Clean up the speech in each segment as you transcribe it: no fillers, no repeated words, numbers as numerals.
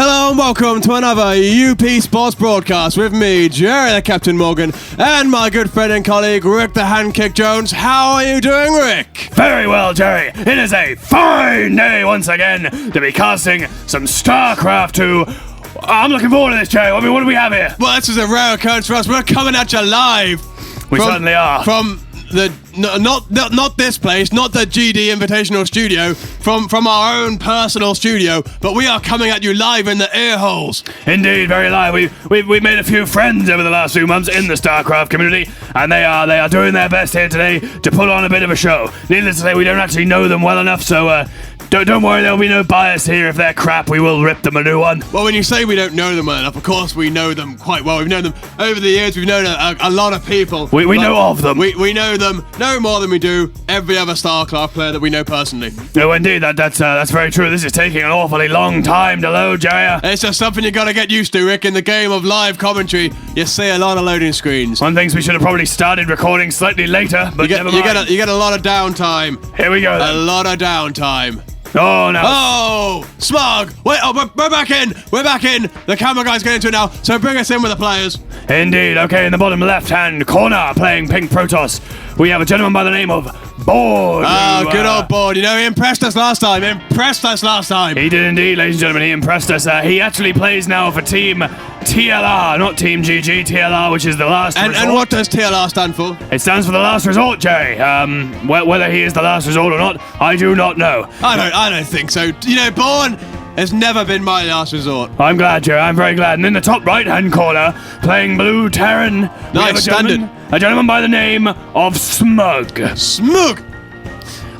Hello and welcome to another UP Sports broadcast with me, Jerry the Captain Morgan, and my good friend and colleague, Rick the Handkick Jones. How are you doing, Rick? Very well, Jerry. It is a fine day once again to be casting some StarCraft 2. I'm looking forward to this, Jerry. I mean, what do we have here? Well, this is a rare occurrence for us. We're coming at you live. We certainly are. From the not this place, not the GD Invitational Studio, from our own personal studio, but we are coming at you live in the ear holes. Indeed, very live. We've made a few friends over the last few months in the StarCraft community, and they are doing their best here today to put on a bit of a show. Needless to say, we don't actually know them well enough, so don't worry, there'll be no bias here. If they're crap, we will rip them a new one. Well, when you say we don't know them well enough, of course we know them quite well. We've known them over the years. We've known a lot of people. We know of them. We know them no more than we do every other StarCraft player that we know personally. No, indeed, that's very true. This is taking an awfully long time to load, Jerry. It's just something you got to get used to, Rick. In the game of live commentary, you see a lot of loading screens. One thinks we should have probably started recording slightly later, but never mind. You get a lot of downtime. Here we go, then. A lot of downtime. Oh, no. Oh, Smug! Wait, we're back in! We're back in! The camera guy's getting into it now, so bring us in with the players. Indeed. Okay, in the bottom left-hand corner, playing Pink Protoss, we have a gentleman by the name of Bourne. Oh, good old Bourne. You know, he impressed us last time. He did indeed, ladies and gentlemen. He impressed us. He actually plays now for Team TLR, not Team GG, TLR, which is the last resort. And what does TLR stand for? It stands for the last resort, Jerry. Whether he is the last resort or not, I do not know. I don't think so. You know, Bourne has never been my last resort. I'm glad, Jerry. I'm very glad. And in the top right-hand corner, playing Blue Terran, nice, standard. A gentleman by the name of Smug. Smug!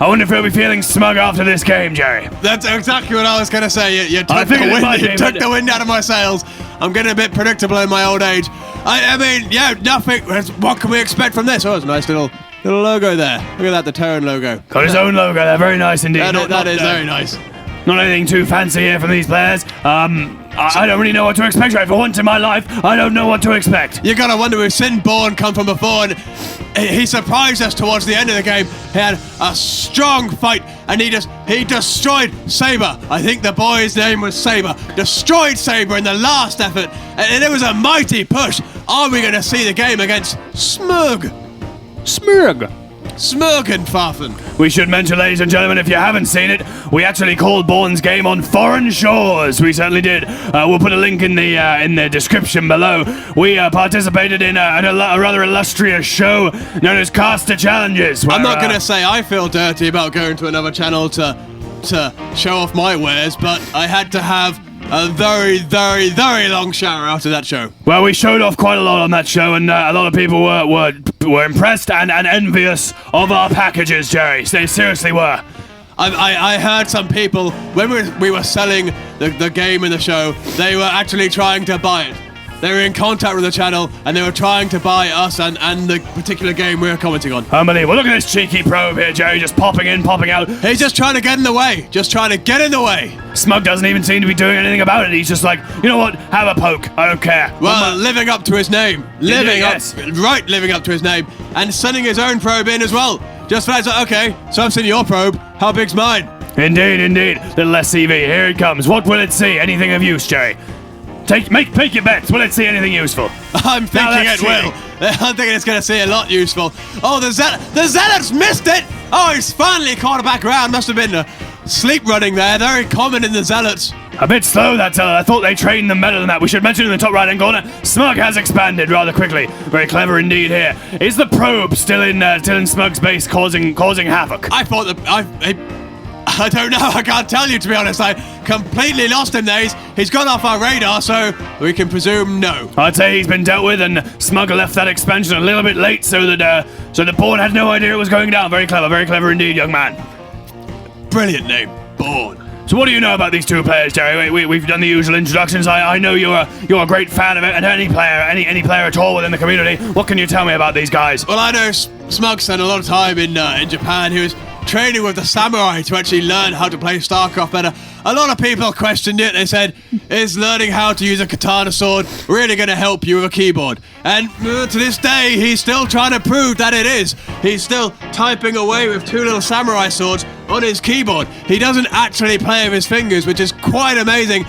I wonder if he'll be feeling smug after this game, Jerry. That's exactly what I was going to say. You took the wind out of my sails. I'm getting a bit predictable in my old age. I mean, yeah, nothing. What can we expect from this? Oh, it's a nice little logo there. Look at that, the Terran logo. Got his own logo there. Very nice indeed. That is very nice. Not anything too fancy here from these players. I don't really know what to expect, Jerry. For once in my life, I don't know what to expect. You gotta wonder, we've seen Bourne come from before, and he surprised us towards the end of the game. He had a strong fight, and he destroyed Saber. I think the boy's name was Saber. Destroyed Saber in the last effort, and it was a mighty push. Are we gonna see the game against Smug? Smurgenfaffen. We should mention, ladies and gentlemen, if you haven't seen it, we actually called Bourne's game on foreign shores. We certainly did. We'll put a link in the description below. We participated in a rather illustrious show known as Caster Challenges. Where, I'm not going to say I feel dirty about going to another channel to show off my wares, but I had to have a very, very, very long shower after that show. Well, we showed off quite a lot on that show, and a lot of people were impressed and envious of our packages, Jerry. They seriously were. I heard some people, when we were selling the game in the show, they were actually trying to buy it. They were in contact with the channel, and they were trying to buy us and the particular game we were commenting on. Unbelievable. Look at this cheeky probe here, Jerry, just popping in, popping out. He's just trying to get in the way. Smug doesn't even seem to be doing anything about it. He's just like, you know what? Have a poke. I don't care. Well, living up to his name. Living up to his name. And sending his own probe in as well. Just for that, like, okay, so I've seen your probe. How big's mine? Indeed. Little SCV. Here it comes. What will it see? Anything of use, Jerry? Make your bets. Will it see anything useful? I'm thinking it will. I'm thinking it's going to see a lot useful. Oh, the Zealots missed it. Oh, he's finally caught it back around. Must have been sleep running there. Very common in the Zealots. A bit slow, that I thought they trained them better than that. We should mention in the top right-hand corner, Smug has expanded rather quickly. Very clever indeed here. Is the probe still in Smug's base causing havoc? I thought I don't know. I can't tell you, to be honest. I completely lost him there. He's gone off our radar, so we can presume no. I'd say he's been dealt with, and Smug left that expansion a little bit late, so the Bourne had no idea it was going down. Very clever indeed, young man. Brilliant name, Bourne. So what do you know about these two players, Jerry? We've done the usual introductions. I know you're a great fan of it, and any player at all within the community. What can you tell me about these guys? Well, I know Smug spent a lot of time in Japan. He was training with the samurai to actually learn how to play StarCraft better. A lot of people questioned it. They said, is learning how to use a katana sword really going to help you with a keyboard? And to this day, he's still trying to prove that it is. He's still typing away with two little samurai swords on his keyboard. He doesn't actually play with his fingers, which is quite amazing.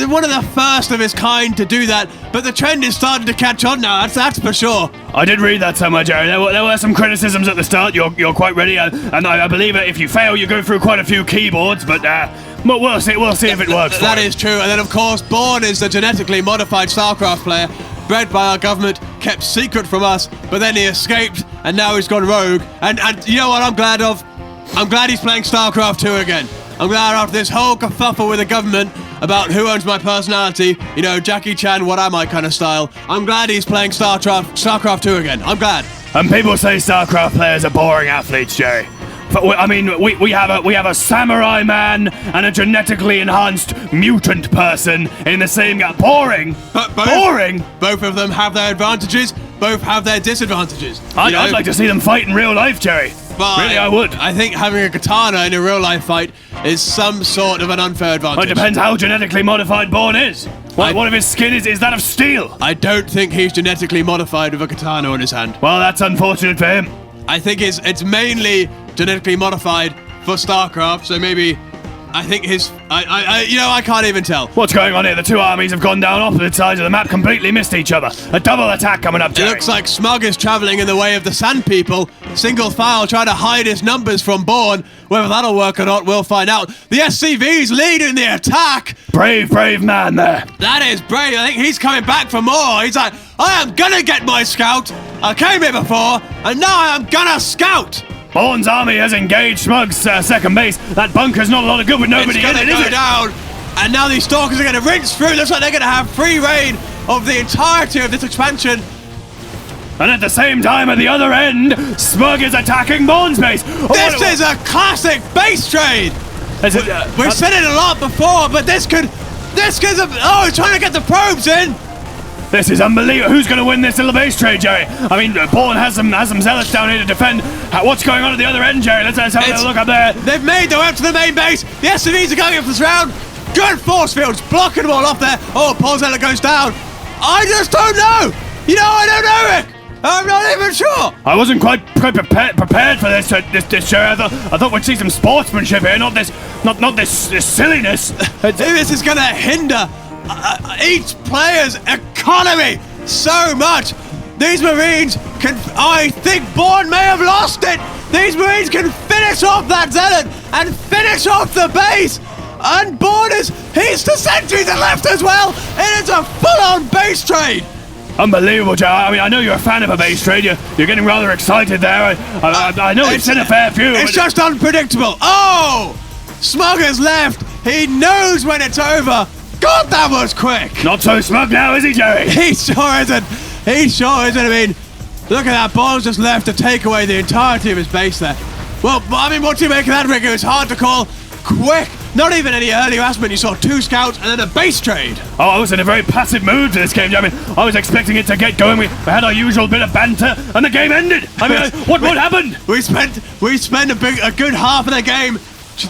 one of the first of his kind to do that, but the trend is starting to catch on now, that's for sure. I did read that somewhere, Jerry. There were some criticisms at the start. You're quite ready, and I believe that if you fail, you go through quite a few keyboards, but we'll see if it works. That is true, and then of course, Bourne is the genetically modified StarCraft player, bred by our government, kept secret from us, but then he escaped, and now he's gone rogue, and you know what I'm glad of? I'm glad he's playing StarCraft 2 again. I'm glad after this whole kerfuffle with the government about who owns my personality, you know, Jackie Chan, what am I kind of style, I'm glad he's playing StarCraft 2 again. I'm glad. And people say StarCraft players are boring athletes, Jerry. But I mean, we have a samurai man and a genetically enhanced mutant person in the same game. Boring. Boring. Both of them have their advantages. Both have their disadvantages. I'd like to see them fight in real life, Jerry. But really, I would. I think having a katana in a real life fight is some sort of an unfair advantage. Well, it depends how genetically modified Bourne is. What if his skin is that of steel? I don't think he's genetically modified with a katana in his hand. Well, that's unfortunate for him. I think it's mainly genetically modified for StarCraft, so maybe I think I can't even tell. What's going on here? The two armies have gone down opposite sides of the map, completely missed each other. A double attack coming up, Jerry. It looks like Smug is travelling in the way of the Sand People, single file trying to hide his numbers from Bourne. Whether that'll work or not, we'll find out. The SCV's leading the attack. Brave man there. That is brave. I think he's coming back for more. He's like, I am gonna get my scout. I came here before, and now I am gonna scout. Bourne's army has engaged Smug's second base. That bunker's not a lot of good with nobody in it, is it? Down. And now these stalkers are going to rinse through. Looks like they're going to have free reign of the entirety of this expansion. And at the same time, at the other end, Smug is attacking Bourne's base. This is a classic base trade. We've said it a lot before, but this could. He's trying to get the probes in. This is unbelievable. Who's going to win this little base trade, Jerry? I mean, Bourne has some zealots down here to defend. What's going on at the other end, Jerry? Let's have a look up there. They've made their way up to the main base. The SCVs are going up this round. Good force fields, blocking them all off there. Oh, Paul Zeller goes down. I just don't know. You know, I don't know, Rick. I'm not even sure. I wasn't quite prepared for this, Jerry. I thought we'd see some sportsmanship here, not this silliness. This is going to hinder each player's economy so much. These Marines I think Bourne may have lost it. These Marines can finish off that Zealot and finish off the base. And Bourne he's the sentries are left as well. It is a full-on base trade. Unbelievable, Joe. I mean, I know you're a fan of a base trade. You're getting rather excited there. I know it's in a fair few. It's just unpredictable. Oh! Smug has left. He knows when it's over. God, that was quick! Not so smug now, is he, Jerry? He sure isn't. I mean, look at that. Bourne's just left to take away the entirety of his base there. Well, I mean, what do you make of that, Rick? It was hard to call quick. Not even any early harassment. You saw 2 scouts and then a base trade. Oh, I was in a very passive mood for this game. I mean, I was expecting it to get going. We had our usual bit of banter, and the game ended. I mean, what happened? We spent a good half of the game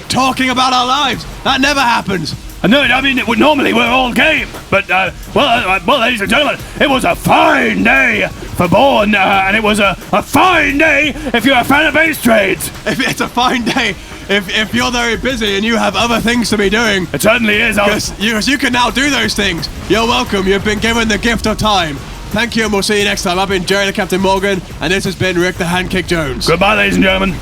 talking about our lives. That never happens. No, I mean, normally we're all game, but, well, ladies and gentlemen, it was a fine day for Bourne, and it was a fine day if you're a fan of base trades. It's a fine day if you're very busy and you have other things to be doing. It certainly is. Because you can now do those things. You're welcome. You've been given the gift of time. Thank you, and we'll see you next time. I've been Jerry the Captain Morgan, and this has been Rick the Handkick Jones. Goodbye, ladies and gentlemen.